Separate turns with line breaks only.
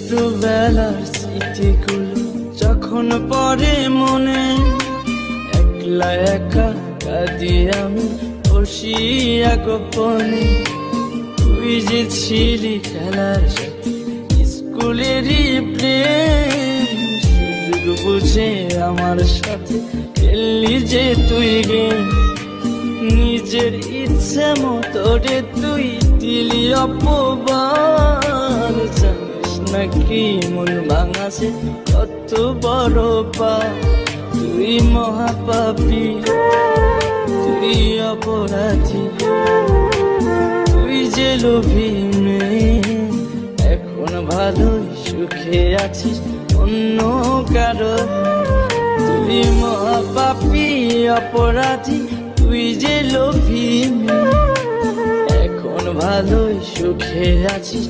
ছোটবেলার স্মৃতিগুলো যখন পড়ে মনে, একলা একা কাঁদি আমি বসিয়া গোপনে। তুই যে ছিলি খেলার সাথে স্কুলেরই প্রেম, সুযোগ বুঝে আমার সাথে খেললি যে তুই গেম। নিজের ইচ্ছে মতো রে তুই দিলি অপবাদ, জানিস নাকি মন ভাঙাছে কত বড় পা। তুই মহাপাপী, তুই অপরাধী, তুই যে লোভী মেয়ে। এখন ভালোই সুখে আছিস অন্য কারো। তুই মহাপাপী অপরাধী, তুই যে লোভী মেয়ে। এখন ভালোই সুখে আছিস